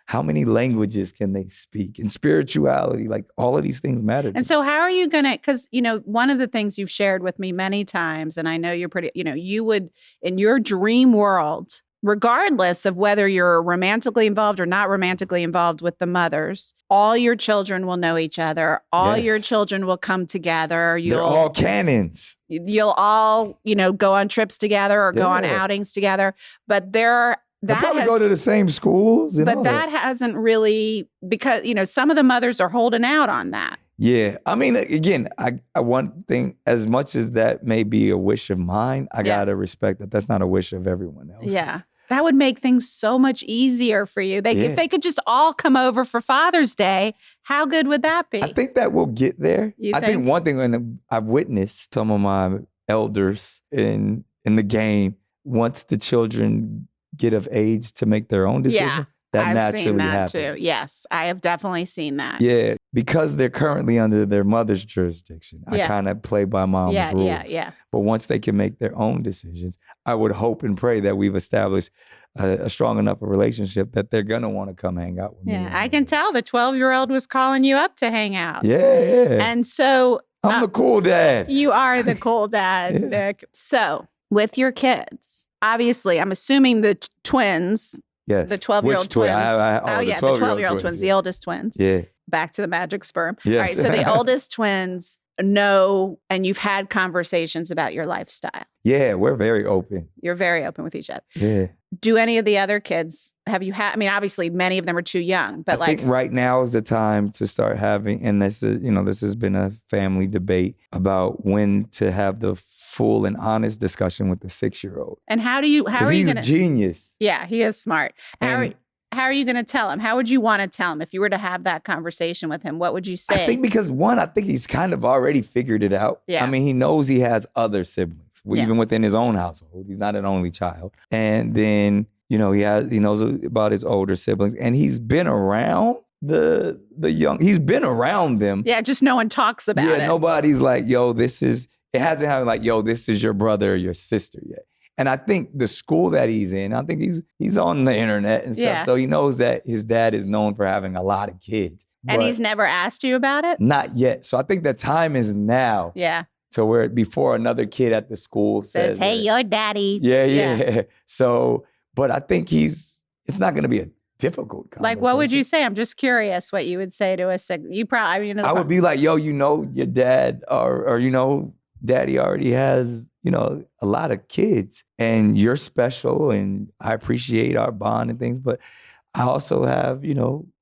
How many languages can they speak? And spirituality, like all of these things matter. And so how are you going to, because, one of the things you've shared with me many times, and I know you're pretty, you would, in your dream world, regardless of whether you're romantically involved or not romantically involved with the mothers, all your children will know each other. All your children will come together. They're all canons. You'll all, go on trips together or go on outings together. But They probably go to the same schools. But that hasn't really, because, some of the mothers are holding out on that. Yeah. I mean, again, I one thing, as much as that may be a wish of mine, I got to respect that that's not a wish of everyone else. Yeah. That would make things so much easier for you. If they could just all come over for Father's Day, how good would that be? I think that we'll get there. I think one thing, and I've witnessed some of my elders in the game, once the children get of age to make their own decision, that naturally happens. Too. Yes, I have definitely seen that. Yeah, because they're currently under their mother's jurisdiction. I kind of play by mom's rules. But once they can make their own decisions, I would hope and pray that we've established a strong enough a relationship that they're going to want to come hang out with me. Yeah, I can tell the 12-year-old was calling you up to hang out. Yeah. And so... I'm the cool dad. You are the cool dad, Nick. So, with your kids, obviously, I'm assuming the twins... Yes. The 12-year-old twins. The 12-year-old twins, the oldest twins. Yeah. Back to the magic sperm. Yes. All right, so the oldest twins know, and you've had conversations about your lifestyle. Yeah, we're very open. You're very open with each other. Yeah. Do any of the other kids, have you had, I mean, obviously many of them are too young, but I think right now is the time to start having, and this is, this has been a family debate about when to have the full and honest discussion with the 6-year-old. And how are you going to? He's genius. Yeah, he is smart. How are you going to tell him? How would you want to tell him if you were to have that conversation with him? What would you say? I think because I think he's kind of already figured it out. Yeah. I mean, he knows he has other siblings, even within his own household. He's not an only child. And then, he knows about his older siblings, and he's been around the young. He's been around them. Yeah, just no one talks about it. Yeah, nobody's like, it hasn't happened like, this is your brother or your sister yet. And I think the school that he's in, I think he's on the internet and stuff. Yeah. So he knows that his dad is known for having a lot of kids. And he's never asked you about it? Not yet. So I think the time is now. Yeah. To where before another kid at the school says, hey, your daddy. Yeah. So, but I think it's not going to be a difficult conversation. Like, what would you say? I'm just curious what you would say to a sick. You probably, I would be like, your dad or daddy already has, a lot of kids and you're special and I appreciate our bond and things, but I also have,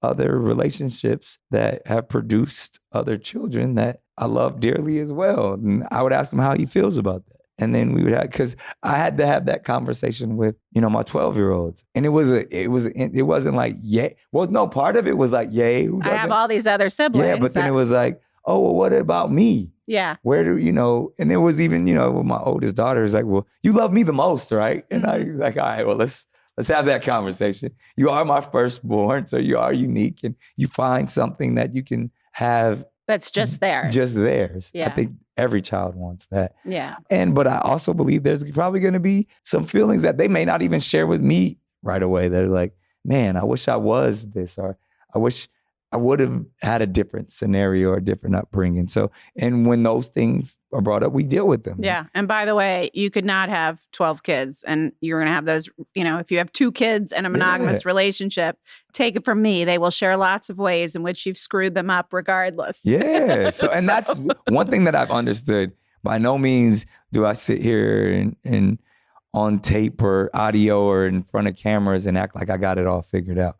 other relationships that have produced other children that I love dearly as well. And I would ask him how he feels about that. And then we would have, because I had to have that conversation with, my 12-year-olds. And it wasn't like, yay. Well, no, part of it was like, yay. Who doesn't? I have all these other siblings. Yeah, but then it was like, oh, well, what about me? Yeah. Where do, and it was even, with my oldest daughter, it's like, well, you love me the most, right? And I was like, all right, well, let's have that conversation. You are my firstborn, so you are unique and you find something that you can have. That's just theirs. Just theirs. Yeah. I think every child wants that. Yeah. But I also believe there's probably going to be some feelings that they may not even share with me right away. They're like, man, I wish I was this, or I wish I would have had a different scenario or a different upbringing. So, and when those things are brought up, we deal with them. Yeah. And by the way, you could not have 12 kids and you're going to have those, if you have 2 kids in a monogamous relationship, take it from me, they will share lots of ways in which you've screwed them up regardless. Yeah. So, and that's one thing that I've understood. By no means do I sit here and on tape or audio or in front of cameras and act like I got it all figured out.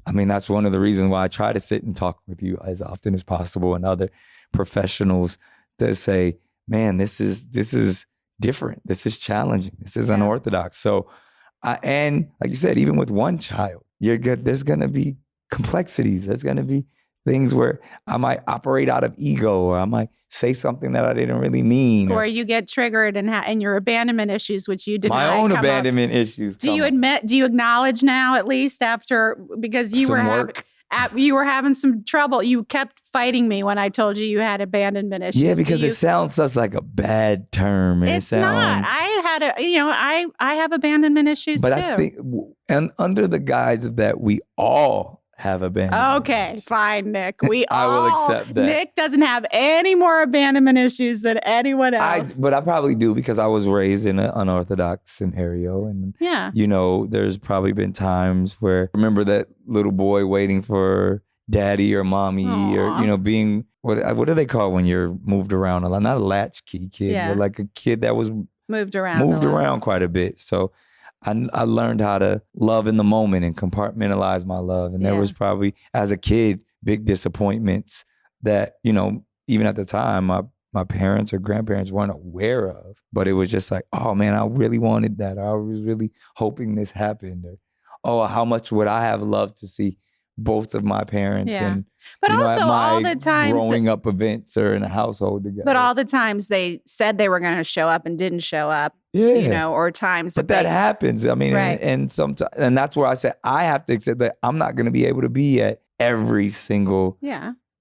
I mean, that's one of the reasons why I try to sit and talk with you as often as possible and other professionals to say, man, this is different. This is challenging. This is unorthodox. So, and like you said, even with one child, there's going to be complexities. There's going to be things where I might operate out of ego, or I might say something that I didn't really mean. Or you get triggered and your abandonment issues, which you deny. My own abandonment issues. Do you acknowledge now, at least after, because you were having some trouble. You kept fighting me when I told you had abandonment issues. Yeah, because it sounds such like a bad term. And it's not. I have abandonment issues too. But I think, and under the guise of that, we all have abandonment. Okay, fine, Nick. I will accept that. Nick doesn't have any more abandonment issues than anyone else. But I probably do, because I was raised in an unorthodox scenario. And, there's probably been times where, remember that little boy waiting for daddy or mommy. Aww. Or, being, what do they call when you're moved around a lot? Not a latchkey kid, but like a kid that was moved around quite a bit. So I learned how to love in the moment and compartmentalize my love. And there was probably, as a kid, big disappointments that, even at the time, my parents or grandparents weren't aware of. But it was just like, oh man, I really wanted that. I was really hoping this happened. Or, oh, how much would I have loved to see both of my parents and but also all the times growing up events or in a household together. But all the times they said they were going to show up and didn't show up. Or times that happens. I mean, right. and sometimes, and that's where I said I have to accept that I'm not going to be able to be at every single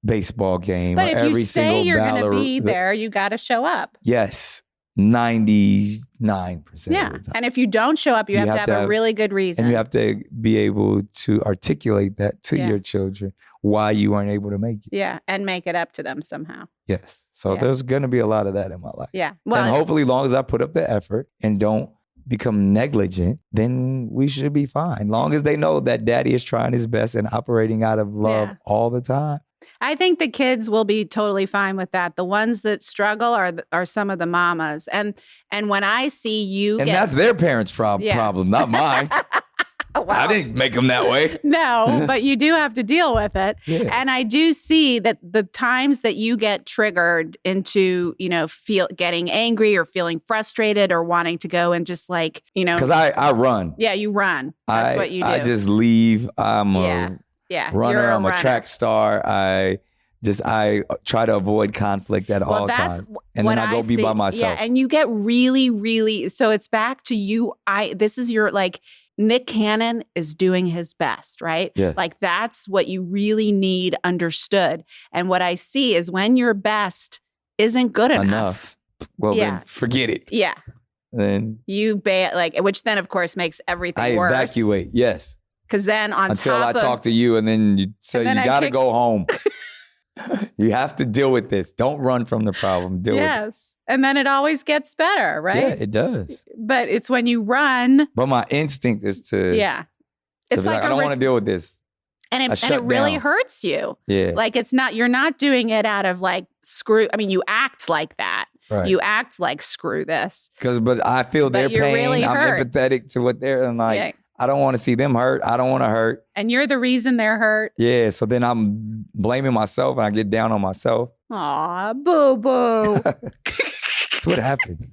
baseball game. But or if every you say you're going to be there, there, you got to show up. Yes. 99% of the time. And if you don't show up, you have to have a really good reason. And you have to be able to articulate that to your children, why you weren't able to make it. Yeah, and make it up to them somehow. Yes. So there's going to be a lot of that in my life. Yeah. Well, and hopefully, as long as I put up the effort and don't become negligent, then we should be fine. Long as they know that daddy is trying his best and operating out of love all the time. I think the kids will be totally fine with that. The ones that struggle are some of the mamas. And when I see you that's their parents' problem, not mine. Well, I didn't make them that way. No, but you do have to deal with it. Yeah. And I do see that the times that you get triggered into, getting angry or feeling frustrated or wanting to go and just because I run. Yeah, you run. That's what you do. I just leave. I'm a runner. I'm a track star. I try to avoid conflict at all times. And then I go be by myself. Yeah, and you get really, really, so it's back to you. This is your Nick Cannon is doing his best, right? Yes. That's what you really need understood. And what I see is when your best isn't good enough. Well, then forget it. Yeah. Then you which then of course makes everything worse. I evacuate. Yes. Because then until I talk to you, and then you say you got to go home. You have to deal with this. Don't run from the problem. Deal with it. Yes. And then it always gets better, right? Yeah, it does. But it's when you run. But my instinct is to it's I don't want to deal with this. And it really hurts you. Yeah. You're not doing it out of screw. I mean, you act like that. Right. You act like screw this. But I feel But their you're pain. really I'm hurt. empathetic to what they're like. Yeah. I don't want to see them hurt. I don't want to hurt. And you're the reason they're hurt. Yeah. So then I'm blaming myself and I get down on myself. Aw, boo-boo. That's what happens.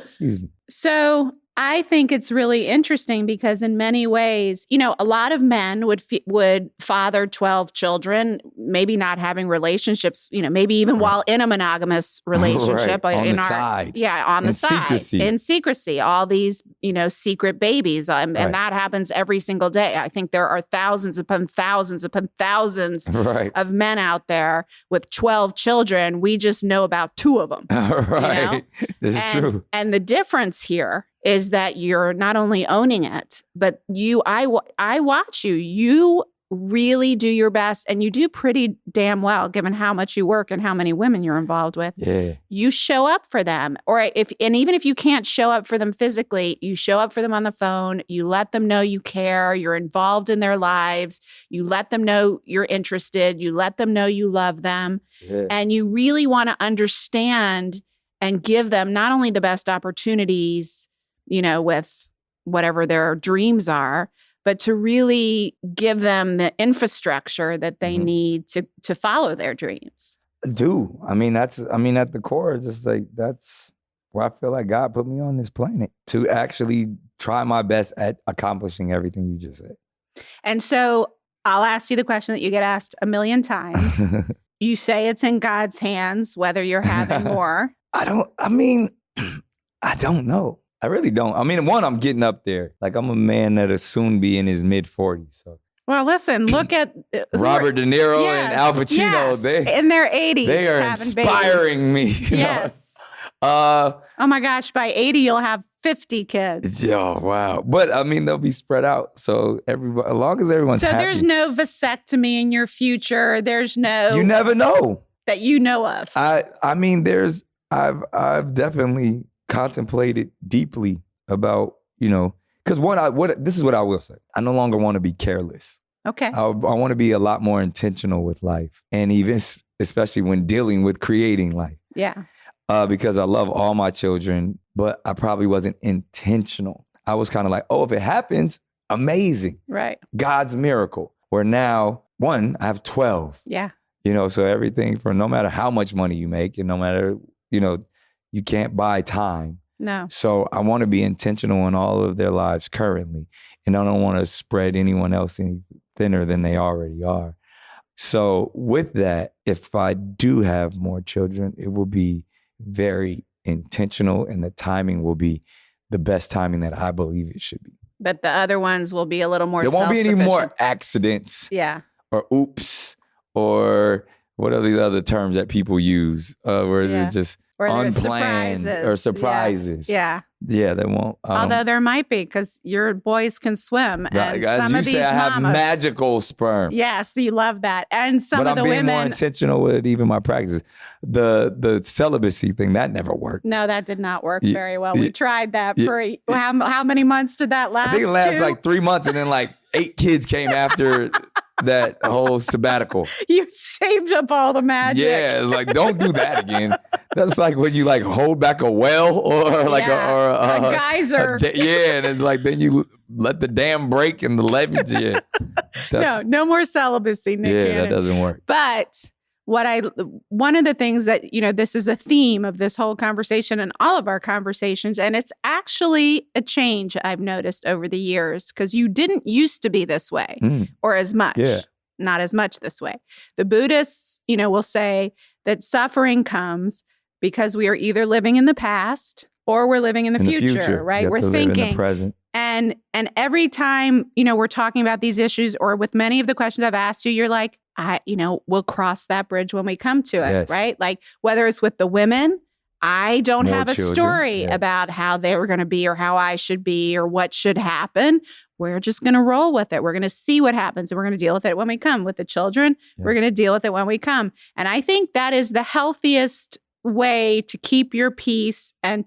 Excuse me. So I think it's really interesting because in many ways, a lot of men would father 12 children, maybe not having relationships, maybe even while in a monogamous relationship. Right. On in the our, side. Yeah, on the side. Secrecy. In secrecy. All these, secret babies. And that happens every single day. I think there are thousands upon thousands upon thousands of men out there with 12 children. We just know about 2 of them. Right. That's true. And the difference here is that you're not only owning it, but I watch you. You really do your best, and you do pretty damn well given how much you work and how many women you're involved with. Yeah. You show up for them. Even if you can't show up for them physically, you show up for them on the phone. You let them know you care. You're involved in their lives. You let them know you're interested. You let them know you love them. Yeah. And you really want to understand and give them not only the best opportunities, with whatever their dreams are, but to really give them the infrastructure that they need to follow their dreams. I do. At the core, just like that's where I feel like God put me on this planet to actually try my best at accomplishing everything you just said. And so I'll ask you the question that you get asked a million times. You say it's in God's hands, whether you're having more. I don't know. I really don't. I'm getting up there. Like, I'm a man that'll soon be in his mid-40s. So. Well, listen, look at Robert De Niro and Al Pacino. Yes, they in their 80s. They are inspiring me. Yes. Oh my gosh, by 80 you'll have 50 kids. Oh wow. But they'll be spread out. So as long as everyone's happy. So there's no vasectomy in your future. There's no. You never know. That you know of. I've definitely contemplated deeply about, because this is what I will say. I no longer want to be careless. Okay. I want to be a lot more intentional with life, and even especially when dealing with creating life. Yeah. Because I love all my children, but I probably wasn't intentional. I was kind of like, if it happens, amazing. Right. God's miracle. Where now, I have 12. Yeah. So everything from no matter how much money you make and no matter, you can't buy time. No. So I want to be intentional in all of their lives currently. And I don't want to spread anyone else any thinner than they already are. So with that, if I do have more children, it will be very intentional and the timing will be the best timing that I believe it should be. But the other ones will be a little more self-sufficient. There won't be any more accidents. Yeah. Or oops. Or what are the other terms that people use? Where it's just or unplanned or surprises. Yeah. Yeah, they won't. Although there might be, because your boys can swim. And as some you of say, these I have mamas, magical sperm. Yes, you love that. And some but of the I'm being women. more intentional with even my practices. The celibacy thing, that never worked. No, that did not work very well. We tried that for how many months did that last? I think it lasted like 3 months, and then like 8 kids came after that whole sabbatical. You saved up all the magic. Yeah, it's like, don't do that again. That's like when you like hold back a well or like a geyser. And it's like then you let the dam break and the levee. No more celibacy, Nick. Yeah, that doesn't work. But one of the things that, this is a theme of this whole conversation and all of our conversations, and it's actually a change I've noticed over the years, because you didn't used to be this way or as much, not as much this way. The Buddhists, will say that suffering comes because we are either living in the past or we're living in the future, right? We're thinking in the present. And every time, we're talking about these issues, or with many of the questions I've asked you, you're like, we'll cross that bridge when we come to it, right? Like whether it's with the women, I don't have a story about how they were going to be or how I should be or what should happen. We're just going to roll with it. We're going to see what happens and we're going to deal with it when we come. With the children, we're going to deal with it when we come. And I think that is the healthiest way to keep your peace and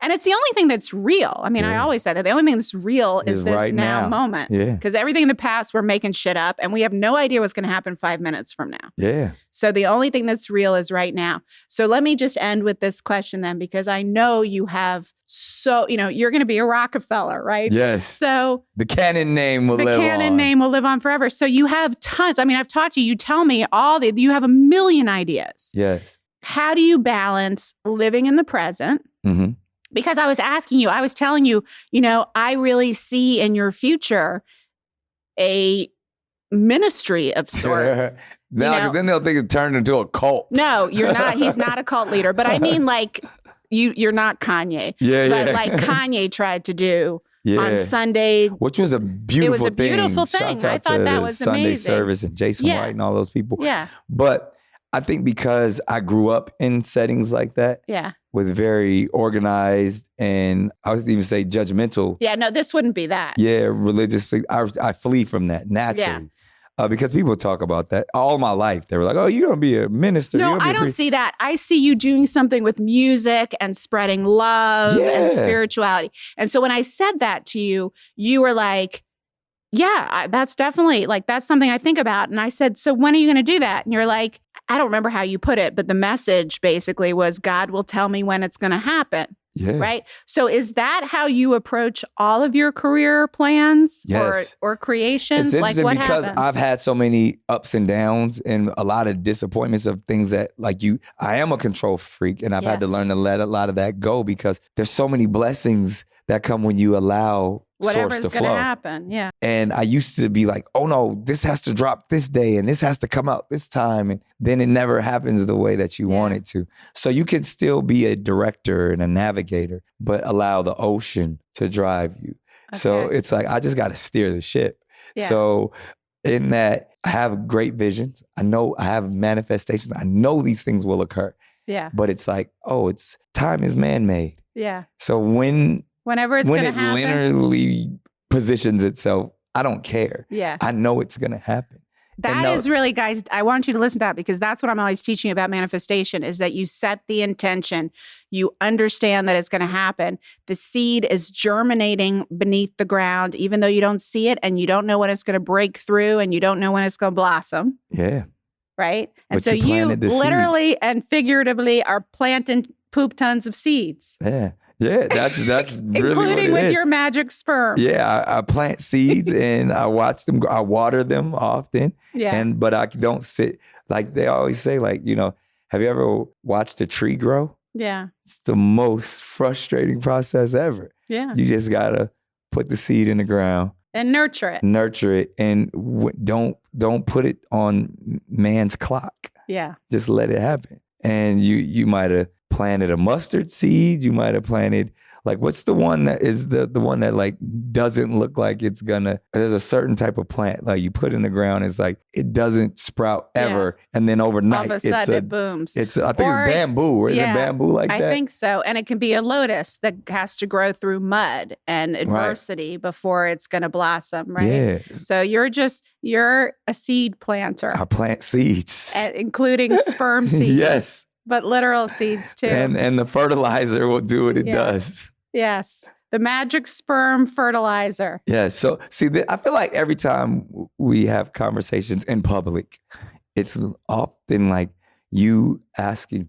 And it's the only thing that's real. I mean, I always say that the only thing that's real is this right now moment. Yeah. Because everything in the past, we're making shit up and we have no idea what's going to happen 5 minutes from now. Yeah. So the only thing that's real is right now. So let me just end with this question then, because I know you have you're going to be a Rockefeller, right? Yes. So the Canon name will live on. The Canon name will live on forever. So you have tons. I mean, I've taught you, you tell me you have a million ideas. Yes. How do you balance living in the present? Mm-hmm. Because I was telling you, I really see in your future a ministry of sort. Now, then they'll think it turned into a cult. No, you're not. He's not a cult leader. But I mean, like, you're not Kanye. But like Kanye tried to do on Sunday. Which was a beautiful thing. It was a beautiful thing. Shouts out I thought to that the was Sunday amazing. service and Jason White and all those people. Yeah. But I think because I grew up in settings like that. Yeah. Was very organized and I would even say judgmental. Yeah, no, this wouldn't be that. Yeah, religious. I flee from that naturally. Because people talk about that all my life. They were like, oh, you're going to be a minister. No, I don't see that. I see you doing something with music and spreading love and spirituality. And so when I said that to you, you were like, yeah, that's definitely like, that's something I think about. And I said, so when are you going to do that? And you're like, I don't remember how you put it, but the message basically was God will tell me when it's going to happen. Yeah. Right. So is that how you approach all of your career plans or creations? It's interesting like what because happens? I've had so many ups and downs and a lot of disappointments of things that I am a control freak and I've had to learn to let a lot of that go because there's so many blessings that come when you allow whatever's source to going to flow. happen. Yeah. And I used to be like, oh no, this has to drop this day and this has to come out this time. And then it never happens the way that you want it to. So you can still be a director and a navigator, but allow the ocean to drive you. Okay. So it's like, I just got to steer the ship. Yeah. So in that, I have great visions. I know I have manifestations. I know these things will occur. Yeah. But it's like, time is man-made. Yeah. So whenever it's going to happen, literally positions itself, I don't care. Yeah. I know it's going to happen. That is really, guys, I want you to listen to that because that's what I'm always teaching you about manifestation is that you set the intention. You understand that it's going to happen. The seed is germinating beneath the ground, even though you don't see it and you don't know when it's going to break through and you don't know when it's going to blossom. Yeah. Right? And but so you literally and figuratively are planting poop tons of seeds. Yeah. Yeah, that's really including what it with is. Your magic sperm. Yeah, I plant seeds and I watch them. I water them often. Yeah, but I don't sit like they always say. Like have you ever watched a tree grow? Yeah, it's the most frustrating process ever. Yeah, you just gotta put the seed in the ground and nurture it, and don't put it on man's clock. Yeah, just let it happen. And you might have planted a mustard seed. You might have planted what's the one that is the one that doesn't look like it's gonna. There's a certain type of plant you put in the ground. It's it doesn't sprout ever, and then overnight, all of a sudden it booms. I think it's bamboo. Is it bamboo like that? I think so. And it can be a lotus that has to grow through mud and adversity before it's gonna blossom. Right. Yeah. So you're a seed planter. I plant seeds, including sperm seeds. Yes. But literal seeds too. And the fertilizer will do what it does. Yes. The magic sperm fertilizer. Yeah. So see, I feel like every time we have conversations in public, it's often you asking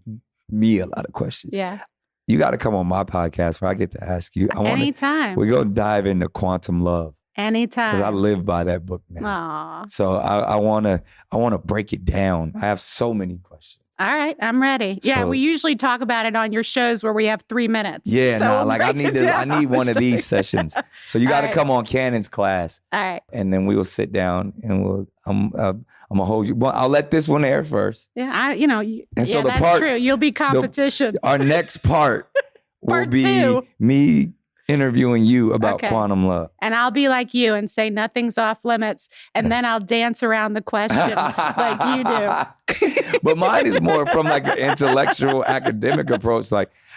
me a lot of questions. Yeah. You got to come on my podcast where I get to ask you. Anytime. We're going to dive into quantum love. Anytime. Because I live by that book now. Aww. So I want to break it down. I have so many questions. All right, I'm ready. Yeah, we usually talk about it on your shows where we have 3 minutes. Yeah, so I need one of these sessions. So you got to come on Cannon's class. All right, and then we will sit down and I'm gonna hold you. Well, I'll let this one air first. Yeah, so that's true. You'll be competition. Our next part will be 2. Me interviewing you about quantum love. And I'll be like you and say nothing's off limits. And then I'll dance around the question like you do. But mine is more from an intellectual academic approach.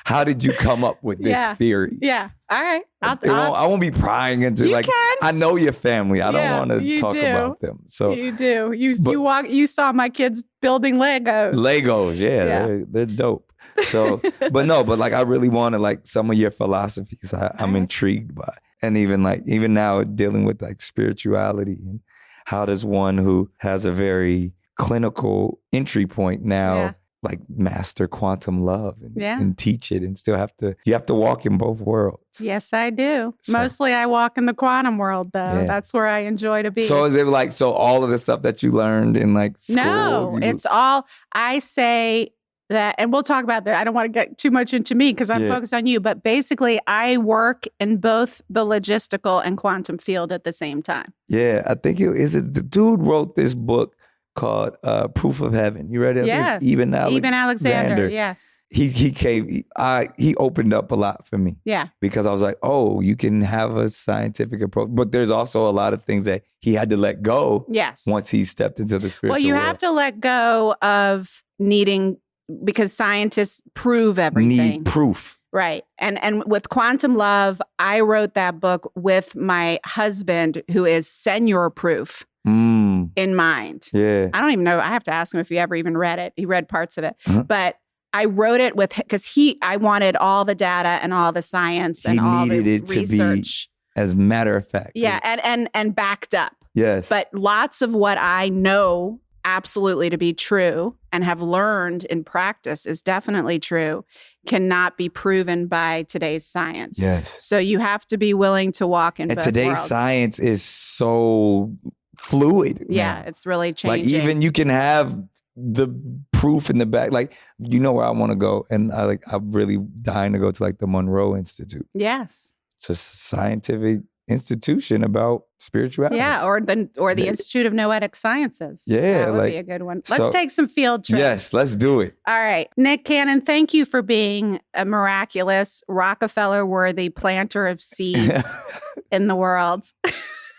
How did you come up with this theory? Yeah. All right. I won't be prying into You like can. I know your family. I Yeah, don't want to you talk do. about them. So You do. You saw my kids building Legos. Legos, Yeah. they're dope. So, but like I really want to like some of your philosophies. I'm intrigued by, and even now dealing with like spirituality and how does one who has a very clinical entry point now like master quantum love and teach it and still you have to walk in both worlds. Yes, I do. So, mostly I walk in the quantum world though. Yeah. That's where I enjoy to be. So is it like, all of the stuff that you learned in like school? No, it's all, I say that, and we'll talk about that. I don't want to get too much into me because I'm focused on you, but basically I work in both the logistical and quantum field at the same time. Yeah, I think the dude wrote this book called Proof of Heaven. You read it? Yes. Eben Alexander. Yes. He opened up a lot for me. Yeah. Because I was like, oh, you can have a scientific approach. But there's also a lot of things that he had to let go. Yes. Once he stepped into the spiritual world. Well, you have to let go of needing, because scientists prove everything. Need proof. Right. And with quantum love, I wrote that book with my husband, who is senior proof. In mind. Yeah. I don't even know. I have to ask him if he ever even read it. He read parts of it. But I wrote it because I wanted all the data and all the science and all the research. To be, as a matter of fact. Yeah. And backed up. Yes. But lots of what I know absolutely to be true and have learned in practice is definitely true, cannot be proven by today's science. Yes. So you have to be willing to walk in both worlds. And today's science is so fluid. Yeah, it's really changing. Like even you can have the proof in the back. Like, you know where I want to go, and I'm really dying to go to like the Monroe Institute. Yes, it's a scientific institution about spirituality. Yeah, or the Institute of Noetic Sciences. Yeah, that would be a good one. Let's take some field trips. Yes, let's do it. All right, Nick Cannon, thank you for being a miraculous Rockefeller-worthy planter of seeds in the world.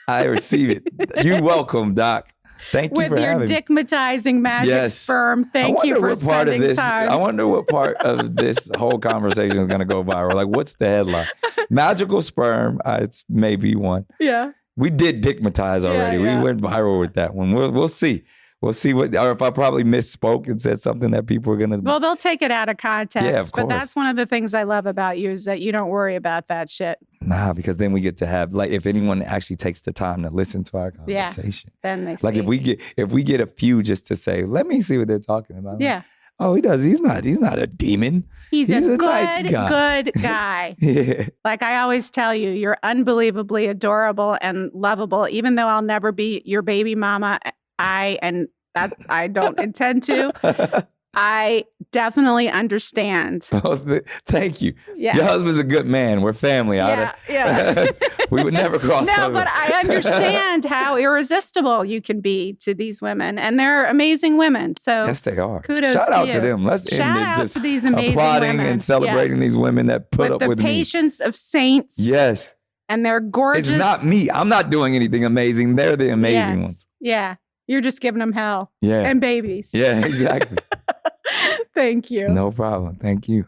I receive it. You're welcome, Doc. Thank you for having me. With your dickmatizing magic sperm. Thank you for spending time. I wonder what part of this whole conversation is going to go viral. Like, what's the headline? Magical sperm. It's maybe one. Yeah. We did dickmatize already. Yeah. We went viral with that one. We'll see. We'll see or if I probably misspoke and said something that people are going to. Well, they'll take it out of context. Yeah, of course. But that's one of the things I love about you is that you don't worry about that shit. Nah, because then we get to have, like, if anyone actually takes the time to listen to our conversation. Yeah, then they like, if we get a few just to say, let me see what they're talking about. Yeah. Oh, he does. He's not a demon. He's a good, nice guy. Good guy. Yeah. Like I always tell you, you're unbelievably adorable and lovable, even though I'll never be your baby mama. I don't intend to. I definitely understand. Oh, thank you. Yes. Your husband's a good man. We're family. Yeah. We would never cross. No, but I understand how irresistible you can be to these women, and they're amazing women. So yes, they are. Kudos Shout out you. to them. Let's Shout end it out just to these amazing applauding women. and celebrating these women that put up with me. The patience of saints. Yes. And they're gorgeous. It's not me. I'm not doing anything amazing. They're the amazing ones. Yeah. You're just giving them hell. Yeah. And babies. Yeah, exactly. Thank you. No problem. Thank you.